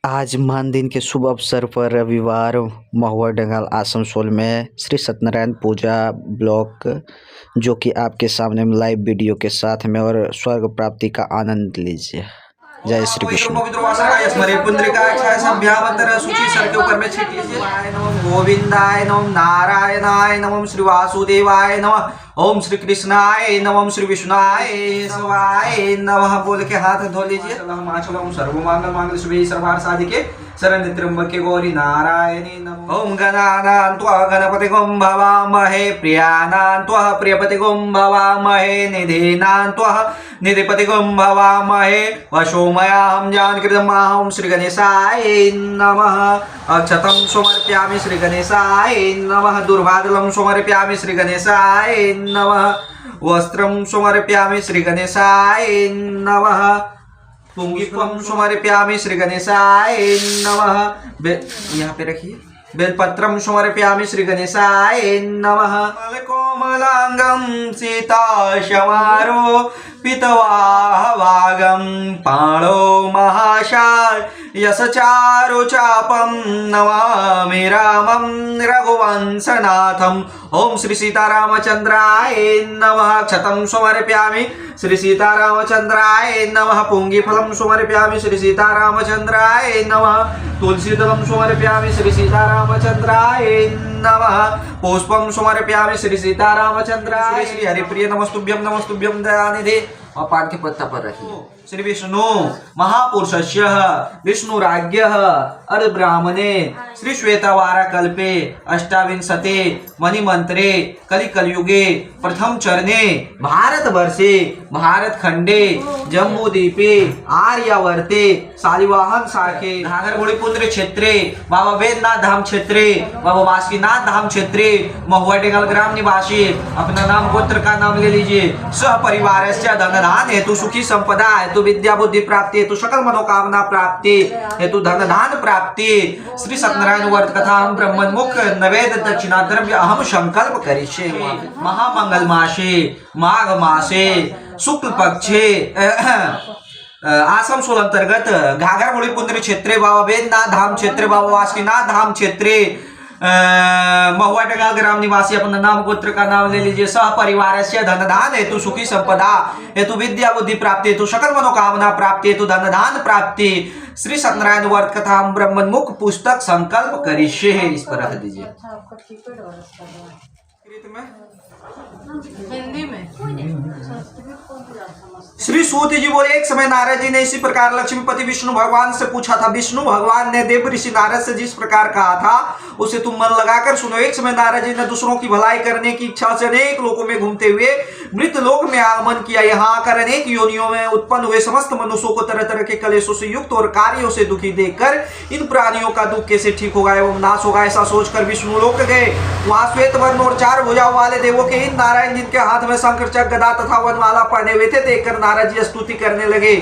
आज मान दिन के शुभ अवसर पर रविवार महुआ डंगाल आसनसोल में श्री सत्यनारायण पूजा ब्लॉक जो कि आपके सामने लाइव वीडियो के साथ में और स्वर्ग प्राप्ति का आनंद लीजिए। जय श्री कृष्ण। गोविंदाय नमः, नारायणाय नमः, श्री वासुदेवाय नमः, ओम श्री कृष्णाय नमः, श्री विष्णुआय शिवाय नमः बोल के हाथ धो लीजिए। सर्वमंगल मांगल्ये शिवे सर्वार्थ साधिके शरण्ये त्र्यंबके गौरी नारायणी नमः। ओम गणानां त्वा गणपतिगं भवामहे, प्रियाणां त्वा प्रियपतिगं भवामहे, निधीनां त्वा निधिपतिगं भवामहे, वशोमयाहं जानकृतमाहं श्री गणेशाय नमः। अक्षतं समर्पयामि श्री गणेशाय नमः, दुर्वादलं समर्पयामि श्री गणेशाय नमः, वस्त्रं समर्पयामि श्री गणेशाय नमः, पुंगिफं समर्पयामि श्री गणेशाय नमः। यहाँ पे रखिए। बेलपत्रं समर्पयामि श्री गणेशाय नमः। कोमलांगं सीताशमारो पितवाहवागं पाणो महाशाय यशचारु चापं नमामि रामं रघुवंशनाथं। ओम श्री सीतारामचंद्राय नमः। क्षतं समर्पयामि श्री सीतारामचंद्राय नमः, पुंगिफलं समर्पयामि श्री सीतारामचंद्राय नमः, तुलसीदलं समर्पयामि श्री सीतारामचंद्राय नमः, पुष्पं समर्पयामि श्री सीतारामचंद्राय। श्री हरिप्रिय नमस्तुभ्यं दयानिधे। और पाठ के पत्ता पर रखिए। श्री विष्णु महापुरुषस्य विष्णुराज्ञः अर्ध ब्राह्मणे श्री श्वेतवारा कल्पे अष्टाविंशते मणिमंत्रे कलिकलयुगे प्रथम चरणे भारत वर्षे भारत खंडे जम्मू द्वीपे आर्यावर्ते शालिवाहन शाखे घाघरघोड़ी पुंद्र क्षेत्रे बाबा वेदनाथ धाम क्षेत्रे बाबा बासुकीनाथ धाम क्षेत्रे महुआ डंगाल ग्राम निवासी। अपना नाम गोत्र का नाम ले लीजिए। सह परिवार धन हेतु सुखी संपदा हेतु विद्या बुद्धि प्राप्ति हेतु सकल मनोकामना प्राप्ति हेतु धन धान प्राप्ति श्री सत्यनारायण व्रत कथा ब्रह्मन्मुख नवेद दक्षिणा द्रव्य अहम संकल्प करिष्ये। महामंगल मासे माघ मासे शुक्ल पक्षे आसनसोल अंतर्गत घाघरघोड़ी पुंद्र क्षेत्रे बाबा वेदनाथ धाम क्षेत्रे बाबा बासुकीनाथ धाम क्षेत्रे महुआ डंगाल ग्राम निवासी। अपना नाम गोत्र का नाम ले लीजिए। सह परिवार से धन धान हेतु सुखी संपदा हेतु विद्या बुद्धि प्राप्ति हेतु सकल मनोकामना प्राप्ति हेतु धन धान प्राप्ति श्री सत्यनारायण व्रत कथा ब्रह्मन्मुख पुस्तक संकल्प करिष्ये है। इस पर रख दीजिए। हिंदी में श्री सूत जी बोले, एक समय नारद जी ने इसी प्रकार लक्ष्मीपति विष्णु भगवान से पूछा था। विष्णु भगवान ने देव ऋषि नारद से जिस प्रकार कहा था उसे तुम मन लगाकर सुनो। एक समय नारद जी ने दूसरों की भलाई करने की इच्छा से अनेक लोकों में घूमते हुए मृत लोक में आगमन किया। यहाँ आकर अनेक योनियों में उत्पन्न हुए समस्त मनुष्यों को तरह तरह के कलेशों से युक्त और कार्यों से दुखी देखकर इन प्राणियों का दुख कैसे ठीक होगा एवं नाश होगा ऐसा सोचकर विष्णु लोक गए। वहां श्वेत वर्ण और चार भुजाओं वाले देवों के इन नारायण जिनके हाथ में शंकर चक्र गदा तथा वनमाला पहने हुए थे देखकर नारद जी स्तुति करने लगे।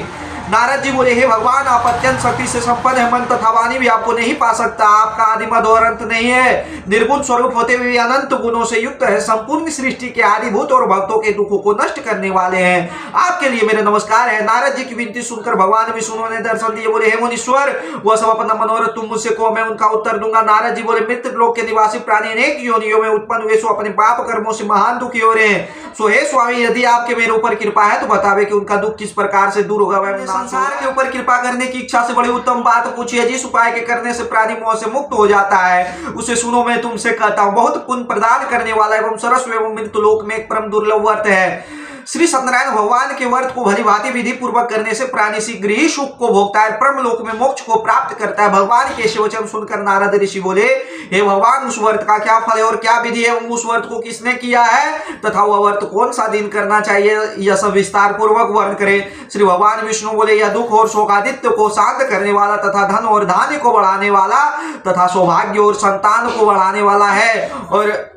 नारद जी बोले, हे भगवान, आप अत्यंत शक्ति से संपन्न है, मन तथा वाणी भी आपको नहीं पा सकता। आपका आदि मध्य और अंत नहीं है, निर्गुण स्वरूप होते हुए अनंत गुणों से युक्त है, संपूर्ण सृष्टि के आदिभूत और भक्तों के दुखों को नष्ट करने वाले हैं। आपके लिए मेरे नमस्कार है। नारद जी की विनती सुनकर भगवान विष्णु ने दर्शन दिए। बोले, हे मुनीश्वर, वह सब अपना मनोरथ तुम मुझसे कहो, मैं उनका उत्तर दूंगा। नारद जी बोले, मृत लोक के निवासी प्राणी अनेक योनियों में उत्पन्न हुए, सो अपने पाप कर्मों से महान दुखी हो रहे हैं। सो हे स्वामी, यदि आपके मेरे ऊपर कृपा है तो बतावे कि उनका दुख किस प्रकार से दूर होगा। मैं संसार के ऊपर कृपा करने की इच्छा से बड़ी उत्तम बात पूछी है। जिस उपाय के करने से प्राणी मोह से मुक्त हो जाता है उसे सुनो, मैं तुमसे कहता हूँ। बहुत पुण्य प्रदान करने वाला एवं सरस्व एवं मृत लोक में एक परम दुर्लभ व्रत है। श्री सत्यनारायण भगवान के व्रत को भली भांति विधि पूर्वक करने से प्राणी शीघ्र ही सुख को भोगता है, परम लोक में मोक्ष को प्राप्त करता है। भगवान के ऐसे वचन सुनकर नारद ऋषि बोले, हे भगवान, उस व्रत का क्या फल है और क्या विधि है, उस व्रत को किसने किया है तथा वह व्रत कौन सा दिन करना चाहिए, यह सब विस्तार पूर्वक वर्णन करे। श्री भगवान विष्णु बोले, यह दुख और शोकादित्य को शांत करने वाला तथा धन और धान्य को बढ़ाने वाला तथा सौभाग्य और संतान को बढ़ाने वाला है। और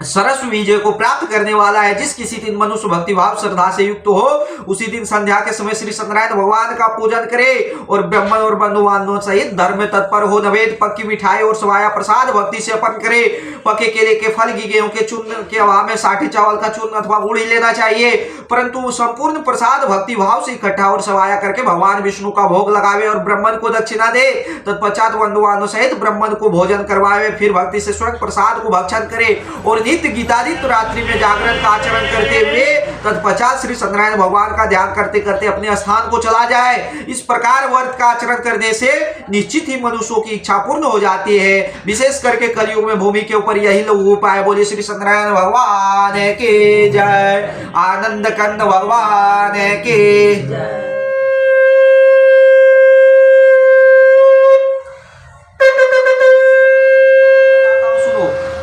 सरस विजय को प्राप्त करने वाला है। जिस किसी दिन मनुष्य भक्ति भाव श्रद्धा से युक्त हो उसी दिन संध्या के समय श्री सत्यनारायण भगवान का पूजन करे और ब्राह्मण और बंधु बांधवों सहित धर्म में तत्पर हो। नवेद पक्की मिठाई और सवाया प्रसाद भक्ति से अर्पण करे। पके केले के फल की गेहूं के चूर्ण के अभाव में साठी चावल का चूर्ण अथवा गुड़ ही लेना चाहिए, परंतु संपूर्ण प्रसाद भक्ति भाव से इकट्ठा और सवाया करके भगवान विष्णु का भोग लगावे और ब्राह्मण को दक्षिणा दे। तत्पश्चात बंधु बांधवों सहित ब्राह्मण को भोजन करवावे, फिर भक्ति से स्वयं प्रसाद को भक्षण करे और नित्य गीतादित्य रात्रि में जागरण का आचरण करते हुए तत्पश्चात श्री सत्यनारायण भगवान का ध्यान करते करते अपने स्थान को चला जाए। इस प्रकार व्रत का आचरण करने से निश्चित ही मनुष्यों की इच्छा पूर्ण हो जाती है। विशेष करके कलयुग में भूमि के ऊपर यही लघु उपाय। बोलिए श्री सत्यनारायण भगवान की जय, आनंद कंद भगवान की जय।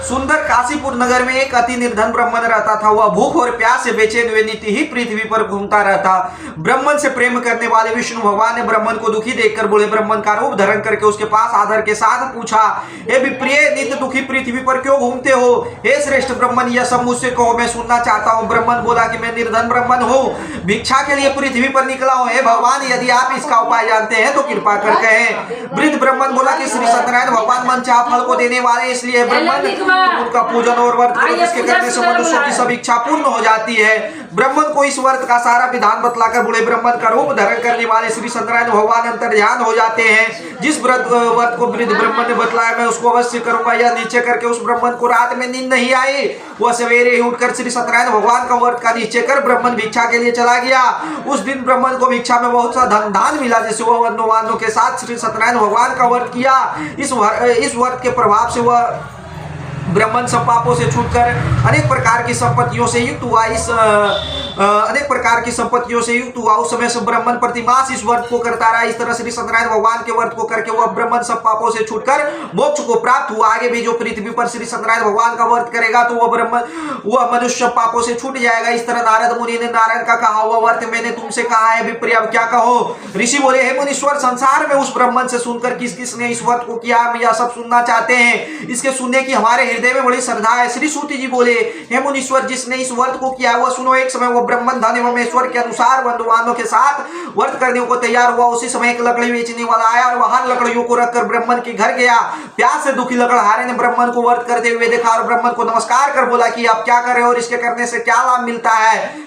सुंदर काशीपुर नगर में एक अति निर्धन ब्राह्मण रहता था। वह भूख और प्यास से बेचैन हुए नित्य ही पृथ्वी पर घूमता रहता। ब्राह्मण से प्रेम करने वाले विष्णु भगवान ने ब्राह्मण को दुखी देखकर बोले ब्राह्मण का रूप धारण करके उसके पास आदर के साथ पूछा, हे विप्रिय, नित्य दुखी पृथ्वी पर क्यों घूमते हो? हे श्रेष्ठ ब्राह्मण, यह सब मुझसे कहो, मैं सुनना चाहता हूँ। ब्राह्मण बोला कि मैं निर्धन ब्राह्मण हूँ, भिक्षा के लिए पृथ्वी पर निकला हूँ। हे भगवान, यदि आप इसका उपाय जानते हैं तो कृपा कर कहें। वृद्ध ब्राह्मण बोला कि श्री सत्यनारायण भगवान मनचाहा फल को देने वाले, इसलिए ब्राह्मण तुम उनका पूजन और व्रत करो, जिसके करने से मनुष्यों की सब इच्छा पूर्ण हो जाती है। ब्राह्मण को इस व्रत का सारा विधान बतलाकर बोले ब्राह्मण का रूप धारण करने वाले श्री सत्यनारायण भगवान अंतर्ध्यान हो जाते हैं। जिस व्रत को वृद्ध ब्राह्मण ने बतलाया मैं उसको अवश्य करूंगा। यह निश्चय करके उस ब्राह्मण को रात में नींद नहीं आई। वह सवेरे ही उठकर श्री सत्यनारायण भगवान का व्रत का निश्चय कर ब्राह्मण भिक्षा के लिए चला गया। उस दिन ब्राह्मण को भिक्षा में बहुत सा धन दान मिला, जिससे वह बंधु के साथ श्री सत्यनारायण भगवान का व्रत किया। इस व्रत के प्रभाव से वह ब्राह्मण सब पापों से छूटकर अनेक प्रकार की संपत्तियों से युक्त हुआ। उस समय से ब्राह्मण प्रतिमास इस व्रत को करता रहा। इस तरह श्री सत्यनारायण भगवान के व्रत को करके वह ब्राह्मण सब पापों से छूटकर मोक्ष को प्राप्त हुआ। आगे भी जो पृथ्वी पर श्री सत्यनारायण भगवान का व्रत करेगा तो वह मनुष्य पापों से छूट जाएगा। इस तरह नारद मुनि ने नारायण का कहा हुआ व्रत मैंने तुमसे कहा है, विप्रिय अब क्या कहो? ऋषि बोले, हे मुनीश्वर, संसार में उस ब्राह्मण से सुनकर किस किसने इस व्रत को किया, हम यह सब सुनना चाहते हैं। इसके सुनने की हमारे हृदय में बड़ी श्रद्धा है। श्री सूति जी बोले, हे मुनीश्वर, जिसने इस व्रत को किया वह सुनो। एक समय वह ब्राह्मण धन एवं ईश्वर के अनुसार बंधु बांधवों के साथ व्रत करने को तैयार हुआ। उसी समय एक लकड़ी बेचने वाला आया और वहां लकड़ियों को रखकर ब्राह्मण के घर गया। प्यास से दुखी लकड़हारे ने ब्राह्मण को व्रत करते हुए देखा और ब्राह्मण को नमस्कार कर बोला कि आप क्या कर रहे हो और इसके करने से क्या लाभ मिलता है,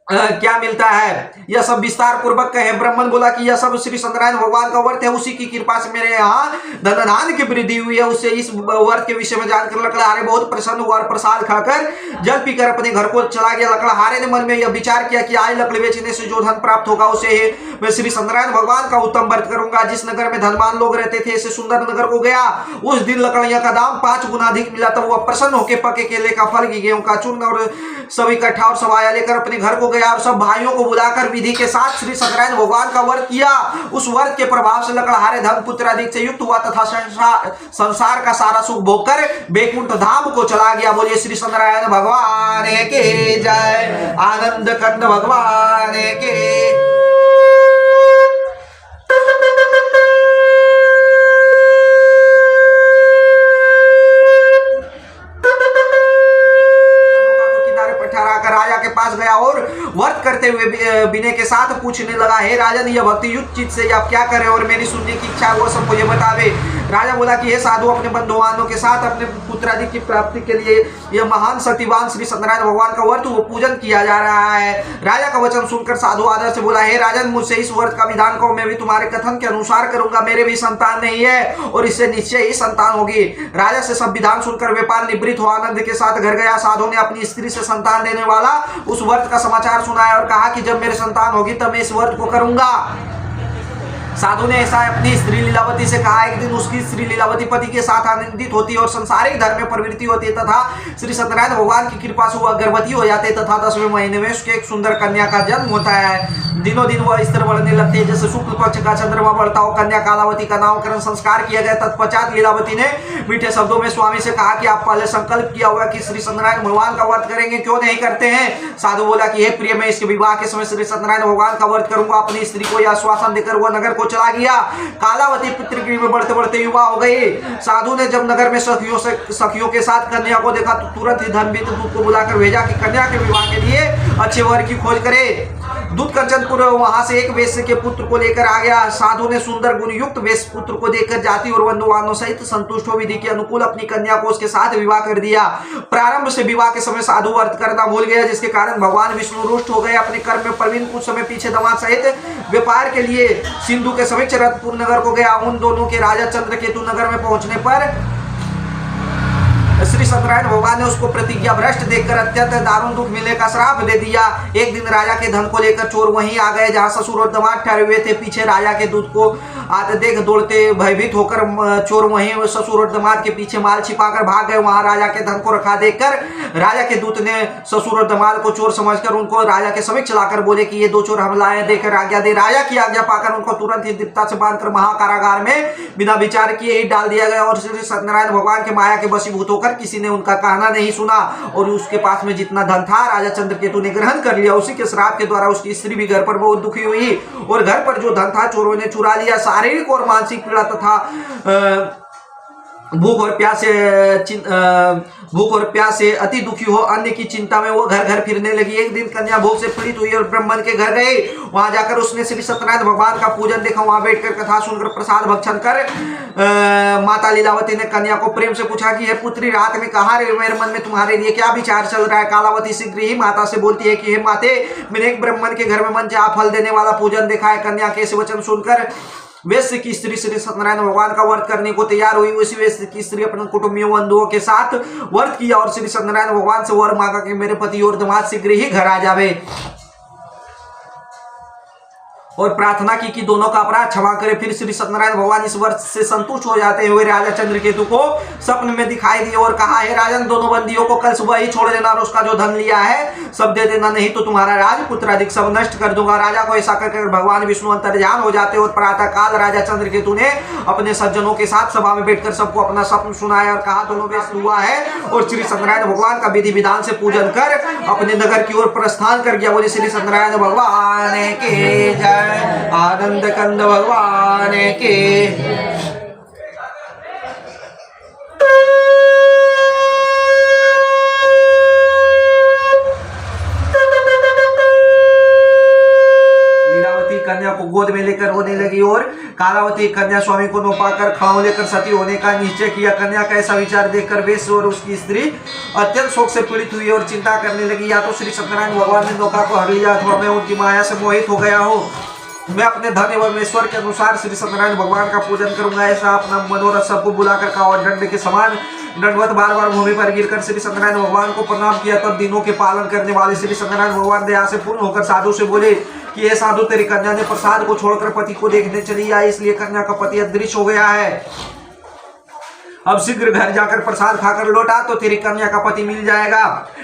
क्या मिलता है, यह सब विस्तार पूर्वक कहे। ब्राह्मण बोला कि यह सब श्री सत्यनारायण भगवान का व्रत है, उसी की कृपा से मेरे यहाँ धन धान की वृद्धि हुई है। उससे इस व्रत के विषय में जानकर लकड़हारे बहुत प्रसन्न हुआ और प्रसाद खाकर जल पीकर अपने घर को चला गया। लकड़हारे ने मन में यह विचार किया कि आज लकड़ी बेचने से जो धन प्राप्त होगा उसे मैं श्री सत्यनारायण भगवान का उत्तम व्रत करूंगा। जिस नगर में धनवान लोग रहते थे ऐसे सुंदर नगर को गया। उस दिन लकड़ियों का दाम 5 गुना अधिक मिला। तब वह प्रसन्न होकर पके केले का फल, गेहूं का चूर्ण और सब इकट्ठा और सवाया लेकर अपने घर को गया और सब भाइयों को बुलाकर विधि के साथ श्री सत्यनारायण भगवान का व्रत किया। उस व्रत के प्रभाव से लकड़हारे धन पुत्र अधिक से युक्त हुआ तथा संसार का सारा सुख भोगकर बैकुंठ धाम को चला गया। बोलिए श्री सत्यनारायण भगवान के जय, आनंद कंद भगवान के। राजा के पास गया और व्रत करते हुए विनय के साथ पूछने लगा, हे राजन, यह भक्ति युक्त चित्त से आप क्या करें और मेरी सुनने की इच्छा वो सब मुझे बतावे। राजा बोला कि हे साधु, अपने बंधु बांधवों के साथ अपने पुत्रादि की प्राप्ति के लिए यह महान शक्तिवान श्री सत्यनारायण भगवान का व्रत वो पूजन किया जा रहा है। राजा का वचन सुनकर साधु आदर से बोला, हे राजन, मुझसे इस व्रत का विधान कहो, मैं भी तुम्हारे कथन के अनुसार करूंगा। मेरे भी संतान नहीं है और इससे निश्चय ही संतान होगी। राजा से सब विधान सुनकर व्यापार निवृत्त हो आनंद के साथ घर गया। साधु ने अपनी स्त्री से संतान देने वाला उस व्रत का समाचार सुनाया और कहा कि जब मेरे संतान होगी तब मैं इस व्रत को करूंगा। साधु ने ऐसा अपनी स्त्री लीलावती से कहा। एक दिन उसकी स्त्री लीलावती पति के साथ आनंदित होती और संसारिक धर्म में प्रवृत्ति होती तथा श्री सत्यनारायण भगवान की कृपा से वह गर्भवती हो जाते तथा 10वें महीने में उसके एक सुंदर कन्या का जन्म होता है। दिनों दिन वह स्तर बढ़ने लगते हैं जैसे शुक्ल पक्ष का चंद्रमा बढ़ता हो। कन्या कालावती का नामकरण संस्कार किया गया। तत्पश्चात लीलावती ने मीठे शब्दों में स्वामी से कहा कि आप पहले संकल्प किया हुआ कि श्री सत्यनारायण भगवान का व्रत करेंगे, क्यों नहीं करते हैं? साधु बोला कि हे प्रिय, मैं इसके विवाह के समय श्री सत्यनारायण भगवान का व्रत करूंगा। अपनी स्त्री को यह आश्वासन देकर वह नगर को चला गया। कालावती पितृगृह में बढ़ते बढ़ते युवा हो गई। साधु ने जब नगर में सखियों के साथ कन्या को देखा तो तुरंत ही धर्मवीर दूत को बुलाकर भेजा कि कन्या के विवाह के लिए अच्छे वर की खोज करे। दूत कंचनपुर वहां से एक वेश्य के पुत्र को लेकर आ गया। साधु ने सुंदर गुण युक्त वेश्य पुत्र को देखकर जाति और बंधुवानों सहित संतुष्ट हो विधि के अनुकूल अपनी कन्या को उसके साथ विवाह कर दिया। प्रारंभ से विवाह के समय साधु व्रत करना भूल गया, जिसके कारण भगवान विष्णु रुष्ट हो गए। अपने कर्म में प्रवीण कुछ समय पीछे दामाद सहित व्यापार के लिए सिंधु के समीप रतपुर नगर को गया। उन दोनों के राजा चंद्रकेतु नगर में पहुंचने पर श्री सत्यनारायण भगवान ने उसको प्रतिज्ञा भ्रष्ट देखकर अत्यंत दारुण दुख मिलने का श्राप दे दिया। एक दिन राजा के धन को लेकर चोर वहीं आ गए जहां ससुर और दामाद ठहरे हुए थे। पीछे राजा के दूत को आते देख दौड़ते भयभीत होकर चोर वहीं ससुर और दामाद के पीछे माल छिपाकर भाग गए। वहां राजा के धन को रखा देखकर राजा के दूत ने ससुर और दामाद को चोर समझकर उनको राजा के समीप चलाकर बोले कि ये दो चोर हम लाए, देकर आज्ञा दे। राजा की आज्ञा पाकर उनको तुरंत ही दीप्ता से बांधकर महाकारागार में बिना विचार किए ही डाल दिया गया। और श्री सत्यनारायण भगवान के माया के वशीभूत होकर किसी ने उनका कहना नहीं सुना और उसके पास में जितना धन था राजा चंद्रकेतु ने ग्रहण कर लिया। उसी के श्राप के द्वारा उसकी स्त्री भी घर पर बहुत दुखी हुई और घर पर जो धन था चोरों ने चुरा लिया। शारीरिक और मानसिक पीड़ा तथा भूख और प्यास से अति दुखी हो अन्य की चिंता में वो घर घर फिरने लगी। एक दिन कन्या भूख से पीड़ित हुई और ब्राह्मण के घर गई। वहां जाकर उसने श्री सत्यनारायण भगवान का पूजन देखा। वहां बैठकर कथा सुनकर प्रसाद भक्षण कर माता लीलावती ने कन्या को प्रेम से पूछा कि हे पुत्री, रात में कहाँ रहे? मेरे मन में तुम्हारे लिए क्या विचार चल रहा है? कालावती शीघ्र ही माता से बोलती है कि हे माते, मैंने एक ब्राह्मण के घर में मन चाहा फल देने वाला पूजन देखा है। कन्या के ऐसे वचन सुनकर वेश्य की स्त्री श्री सत्यनारायण भगवान का व्रत करने को तैयार हुई। उसी वेश्य की स्त्री अपने कुटुंबियों बंधुओं के साथ व्रत किया और श्री सत्यनारायण भगवान से वर मांगा कि मेरे पति और दामाद शीघ्र ही घर आ जावे और प्रार्थना की कि दोनों का अपराध क्षमा करे। फिर श्री सत्यनारायण भगवान इस व्रत से संतुष्ट हो जाते हुए राजा चंद्रकेतु को स्वप्न में दिखाई दिए और कहा, हे राजन, दोनों बंदियों को कल सुबह ही छोड़ देना और उसका जो धन लिया है सब दे देना, नहीं तो तुम्हारा राजपुत्र अधिक सब नष्ट कर दूंगा। राजा को ऐसा करके भगवान विष्णु अंतर्ध्यान हो जाते और प्रातः काल राजा चंद्रकेतु ने अपने सज्जनों के साथ सभा में बैठकर सबको अपना स्वप्न सुनाया और कहा, दोनों व्यस्त हुआ है और श्री सत्यनारायण भगवान का विधि विधान से पूजन कर अपने नगर की ओर प्रस्थान कर गया। बोले श्री सत्यनारायण भगवान के जय, आनंद कंद भगवान के। लीलावती कन्या को गोद में लेकर रोने लगी और कालावती कन्या स्वामी को नौपाकर खाओ लेकर सती होने का निश्चय किया। कन्या का ऐसा विचार देखकर वेश्य और उसकी स्त्री अत्यंत शोक से पीड़ित हुई और चिंता करने लगी, या तो श्री सत्यनारायण भगवान ने नौका को हर लिया अथवा मैं उनकी माया से मोहित हो गया हूँ। मैं अपने धन एवं ईश्वर के अनुसार श्री सत्यनारायण भगवान का पूजन करूंगा। ऐसा अपना मनोरथ सबको बुलाकर कहा और दंड के समान दंडवत बार बार भूमि पर गिरकर श्री सत्यनारायण भगवान को प्रणाम किया। तब दिनों के पालन करने वाले श्री सत्यनारायण भगवान दया से पूर्ण होकर साधु से बोले कि ये साधु, तेरी कन्या ने प्रसाद को छोड़कर पति को देखने चली आई, इसलिए कन्या का पति अदृश्य हो गया है। अब शीघ्र घर जाकर प्रसाद खाकर लौटा तो तेरी कन्या का पति मिल जाएगा।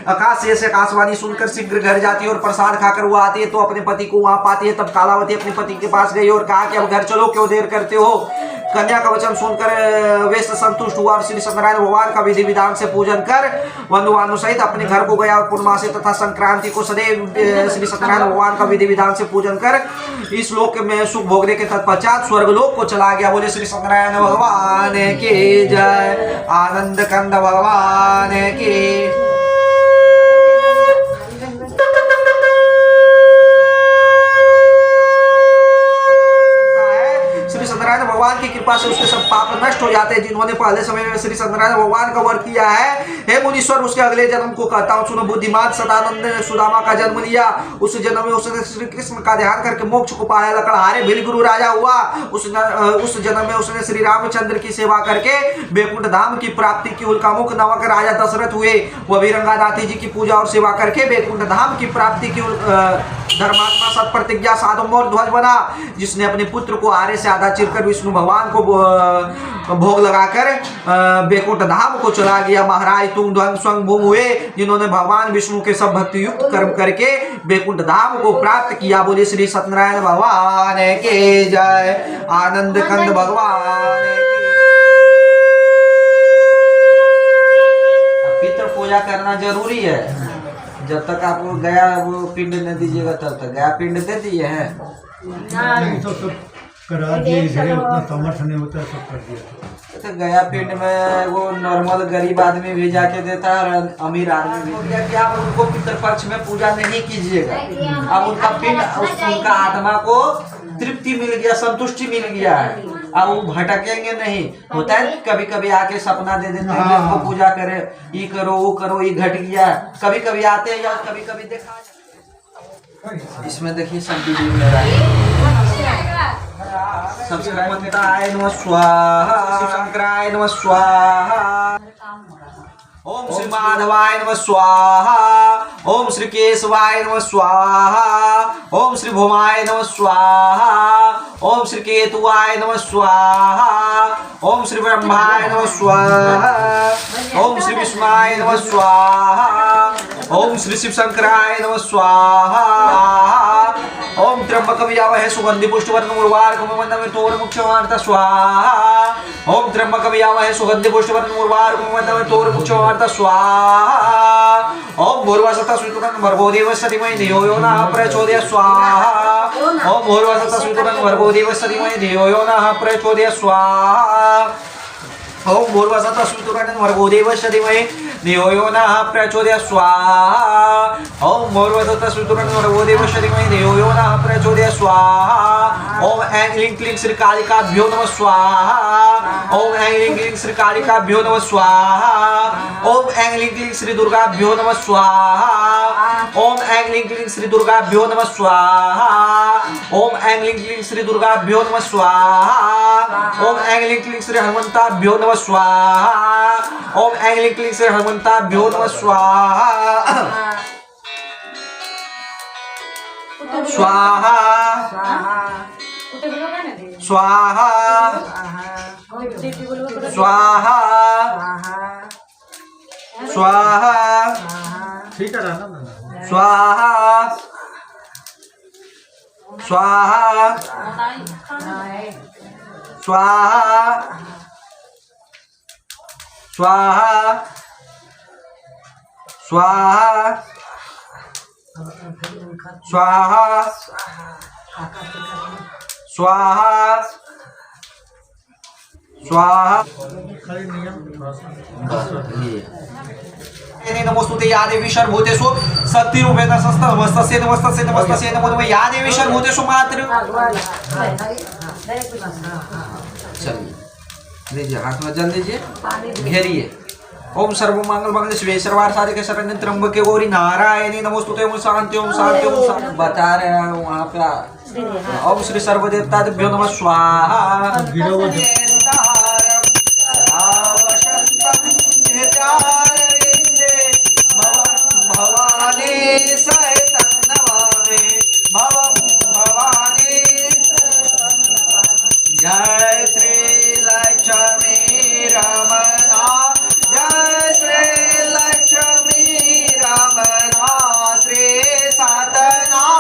आकाश से आकाशवाणी सुनकर शीघ्र घर जाती है और प्रसाद खाकर वो आती है तो अपने पति को वहां पाती है। तब कालावती अपने पति के पास गई और कहा कि अब घर चलो, क्यों देर करते हो? कन्या का वचन सुनकर वेश्य संतुष्ट हुआ और श्री सत्यनारायण भगवान का विधि विधान से पूजन कर बंधुवानों सहित अपने घर को गया और पूर्णमासी तथा संक्रांति को सदैव श्री सत्यनारायण भगवान का विधि विधान से पूजन कर इस लोक में सुख भोगने के तत्पश्चात स्वर्गलोक को चला गया। बोले श्री सत्यनारायण भगवान की जय, आनंद कंद भगवान की। सत्यनारायण भगवान की कृपा से उसके सब पाप नष्ट हो जाते हैं। जिन्होंने पहले समय में श्री सत्यनारायण भगवान का व्रत किया है, हे मुनीश्वर, उसके अगले जन्म को कहता हूँ सुनो। बुद्धिमान सदानंद ने सुदामा का जन्म लिया। उस जन्म में उसने श्री कृष्ण का ध्यान करके मोक्ष को पाया। लकड़हारे भील गुरु राजा हुआ। उस जन्म में उसने श्री रामचंद्र की सेवा करके बैकुंठ धाम की प्राप्ति की। उल्कामुख नामक राजा दशरथ हुए। वह भी रंगानाथी जी की पूजा और सेवा करके बैकुंठ धाम की प्राप्ति की। धर्मात्मा सत प्रतिज्ञा साधु और ध्वज बना, जिसने अपने पुत्र को आरे से आधा चिरकर कर विष्णु भगवान को भोग लगाकर बैकुंठ धाम को चला गया। महाराज तुंग ध्वंग स्वंग भूम हुए जिन्होंने भगवान विष्णु के सब भक्ति युक्त कर्म करके बैकुंठ धाम को प्राप्त किया। बोले श्री सत्यनारायण भगवान के जय, आनंद कंद भगवान की। पितृ पूजा करना जरूरी है। जब तक आप गया वो पिंड न दीजिएगा तब तक। गया पिंड दे दिए हैं तो सब करा दिए, इधर उतना सामर्थ्य नहीं होता, सब कर दिया। तो गया पिंड में वो नॉर्मल गरीब आदमी भी जाके देता है और अमीर आदमी भी। क्या कि आप उनको पितृपक्ष में पूजा नहीं कीजिएगा। अब उनका पिंड, उनका आत्मा को तृप्ति मिल गया, संतुष्टि मिल गया है। अब वो भटकेंगे नहीं। होता है कभी कभी आके सपना दे देते हैं उनको पूजा करे, ये करो वो करो, ये घट गया। कभी कभी आते हैं या कभी कभी देखा। इसमें देखिए संति जी मेरा संस्कृताय नमः स्वाहा, शंकराय नमः स्वाहा, ओम श्री माधवाय नमः स्वाहा, ओम श्री केशवाय नमः स्वाहा, ओम श्री भूमाय नमः स्वाहा, ओम श्री केतुवाय नमः स्वाहा, ओम श्री ब्रह्माय नमः स्वाहा, ओम श्री विष्णुवाय नमः स्वाहा, ओम श्री शिव शंकराय नमः स्वाहा, ओम त्र्यंबकं यजामहे सुगंधि पुष्टिवर्धनम् उर्वारुकमिव वन्दनामि मुख्यमार्थ स्वाहा, ओम त्र्यंबकं यजामहे सुगंधि पुष्टिवर्धनम् उर्वारुकमिव वन्दनामि मुख्यमार्थ स्वाहा, ओम भूर्भुवस्सुतः सुवितुरं भर्गो देवस्य धीमहि धियो यो नः प्रचोदयात् स्वाहा, ओम भूर्भुवस्सुतः सुवितुरं भर्गो देवस्य धीमहि धियो यो नः प्रचोदयात् स्वाहा, ओम भूर्भुवस्सुतः सुवितुरं भर्गो देवस्य धीमहि धियो यो नः प्रचोदयात् स्वाहा, ओम भूर्भुवस्सुतः सुवितुरं भर्गो देवस्य धीमहि धियो यो नः प्रचोदयात् स्वाहा, ओम ऐं ह्रीं क्लीं श्री कालिकाभ्यो नमः स्वाहा, ओम ऐं ह्रीं क्लीं श्री कालिकाभ्यो नमः स्वाहा, ओम ऐं ह्रीं क्लीं श्री दुर्गाभ्यो नमः स्वाहा, ओम ऐं ह्रीं क्लीं श्री दुर्गाभ्यो नमः स्वाहा, ओम ऐं ह्रीं क्लीं श्री दुर्गाभ्यो नमः स्वाहा, ओम ऐं ह्रीं क्लीं श्री हनुमन्ताभ्यो नमः स्वाहा, ओम ऐं ह्रीं क्लीं श्री हनुमन्ताभ्यो नमः स्वाहा, स्वाहा स्वाहा स्वाहा स्वाहा ठीक है ना, स्वाहा स्वाहा स्वाहा स्वाहा स्वाहा स्वाहा स्वाहा स्वाहा। खाली नियम थोड़ा सा नमोस्तुते या देवी सर्वभूतेषु शक्तिरूपेण संस्था नमस्तस्यै नमस्तस्यै नमस्तस्यै नमो नमः या देवी सर्वभूतेषु मातृ। चलिए लीजिए, हाथ में जल दीजिए, घेरिए। ओम सर्वमंगल मंगल शिवे सर्वार्थ साधिके शरण्ये त्र्यंबके गौरी नारायणी नमोस्तुते। ओम शांति ओम शांति ओम शांति। बता रहे हैं वहाँ पे ओम श्री सर्वदेवताभ्यो नमः स्वाहा। जय श्री लक्ष्मी रमना, जय श्री लक्ष्मी रमना, श्री सत्यनारायण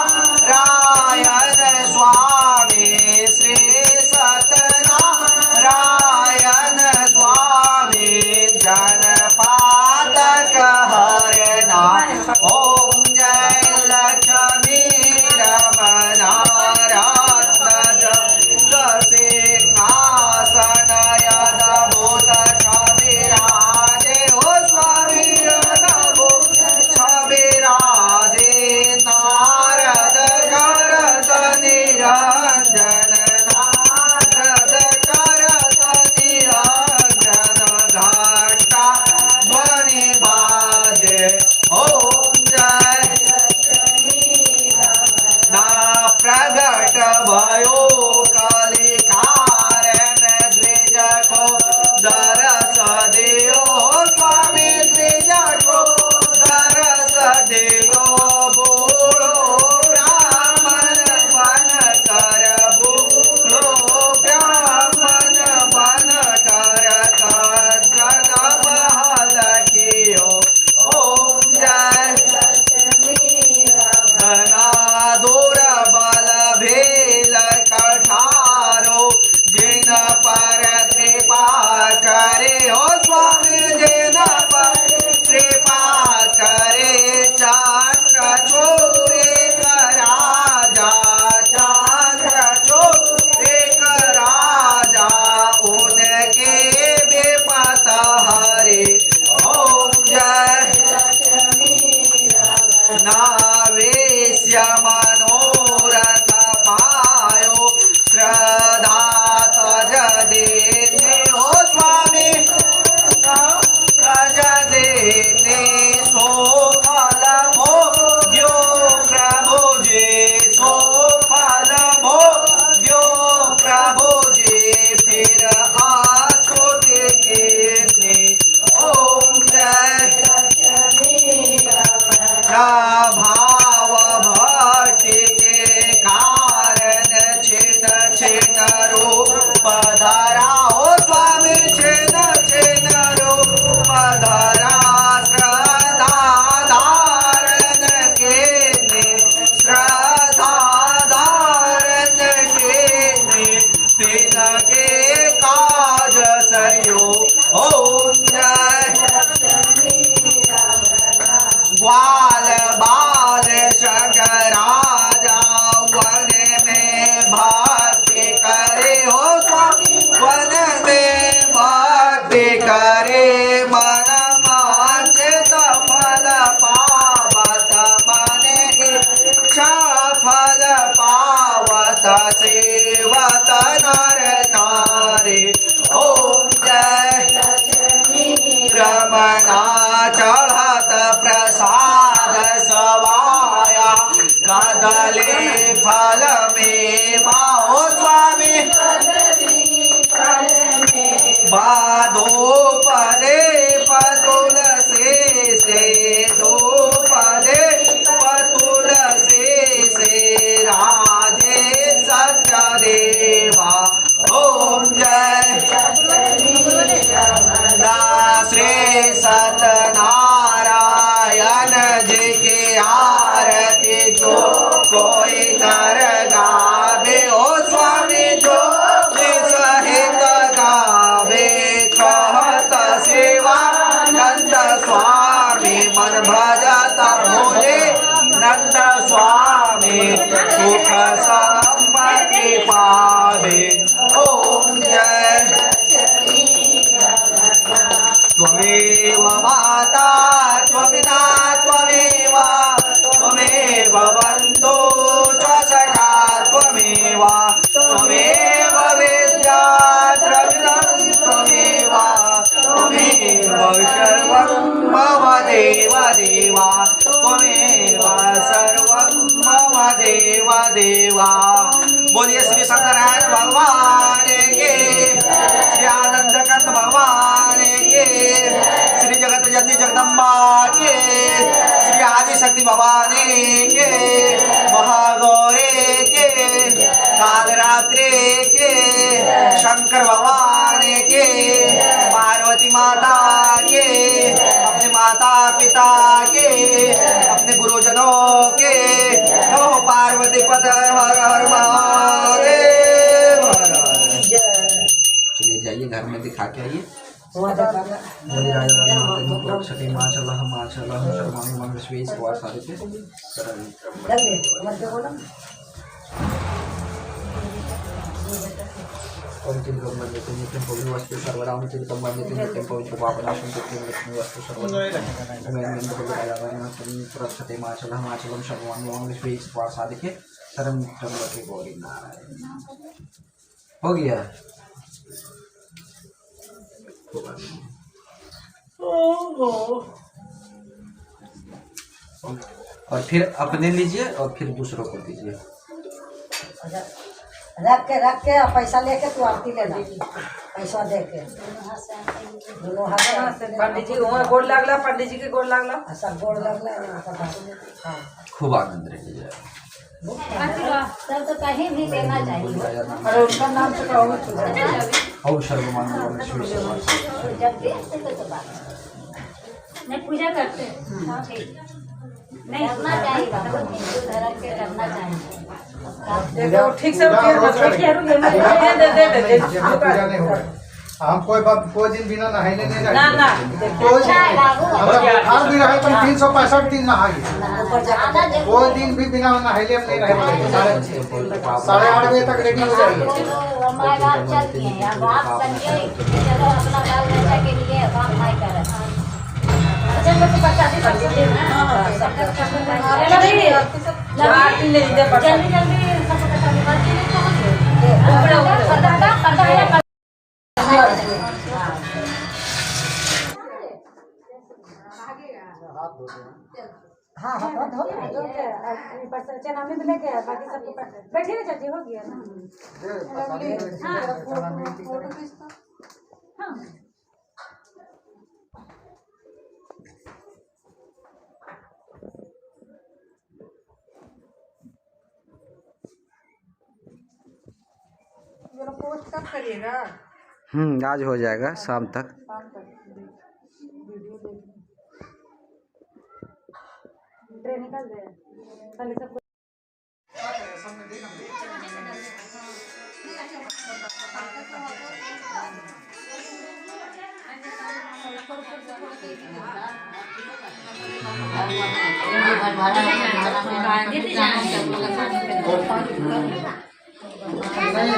स्वामी, श्री सत्यनारायण भयो ओम जय ग्वाल बाल शंकराजा वन में भक्ति करे हो स्वामी वन में भक्ति करे मन वांछित फल पावत मन इच्छा फल पावत सेवत नर नारी ओम जय रमणा चढ़त प्रसाद सवाया कदली फल में माओ स्वामी बाधो पदे पतुल से दो पदे पतुल से राजे सत्य देवा ओम जय श्री सत्यनारायण जी की आरती जो कोई नर गावे ओ स्वामी जो सहित गावे कहत सेवा नंद स्वामी मन भजत मुझे नंद स्वामी सुख संपत्ति पावे ओम जय त्वमेव माता त्वपिता त्वमेव बन्धो च सखा त्वमेव विद्या द्रविणं त्वमेव सर्वं मम देव देवा त्वमेव सर्वं मम देव देवा। बोलिए श्री सत्यनारायण भगवान के, श्री आनंद कंद भगवान के, श्री जगत जननी जगदम्बा के, श्री आदि शक्ति भवानी के, महागौरी के, कालरात्रि के, शंकर भगवान के, पार्वती माता के, अपने माता पिता के, अपने गुरुजनों के, नमो पार्वती पद हर हर महादेव। चलिए जाइए घर में दिखा के आइए। ओम चिंतन मंदिर नित्यं पवित्र वस्तु सर्वदा ओम चिंतन मंदिर नित्यं पवित्र पावनाशं नित्यं लक्ष्मी वस्तु सर्वदा ओम नंद भगवान सुरक्षते माचलः माचलं सर्वं ओम विश्वे स्वासादिके सर्वं त्र्यंबके गौरी नारायण। हो गया और फिर अपने लीजिए और फिर दूसरों को दीजिए। रख के पैसा लेके तू आरती लेना, पैसा दे के दोनों हाथ से पंडित जी वहाँ गोड़ लागला, पंडित जी के गोड़ लागला, सब गोड़ लागला। हाँ खूब आनंद रहिए। सब तो कहीं भी देना चाहिए। अरे उनका नाम से कहो। सर्वमान नहीं पूजा करते नहीं करना चाहिए, हिंदू धर्म के करना चाहिए। ठीक से हम कोई दिन बिना नहाइले नहीं रहे। ना कोई बुखार भी रहे तो 365 दिन नहाइए। कोई दिन भी बिना नहाइले हम नहीं रहे। 8:30 बजे तक रेडी हो जाइए। हमारे बाप चलती हैं, अब आप समझे चलो अपना बाल बच्चा के लिए काम नहीं कर रहे। अच्छा लोग 50% देना जल्दी सबको हाँ हाँ धो चना में लेके बाकी सबको बैठिए ना चाची, हो गया ना। हाँ पोस्ट कब करिएगा? आज हो जाएगा शाम तक। ट्रेन निकल गया खाली सबको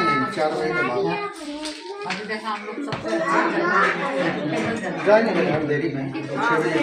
नहीं 4 बजे के बाद अभी देखा हम लोग सबसे जाएंगे देरी में 6 बजे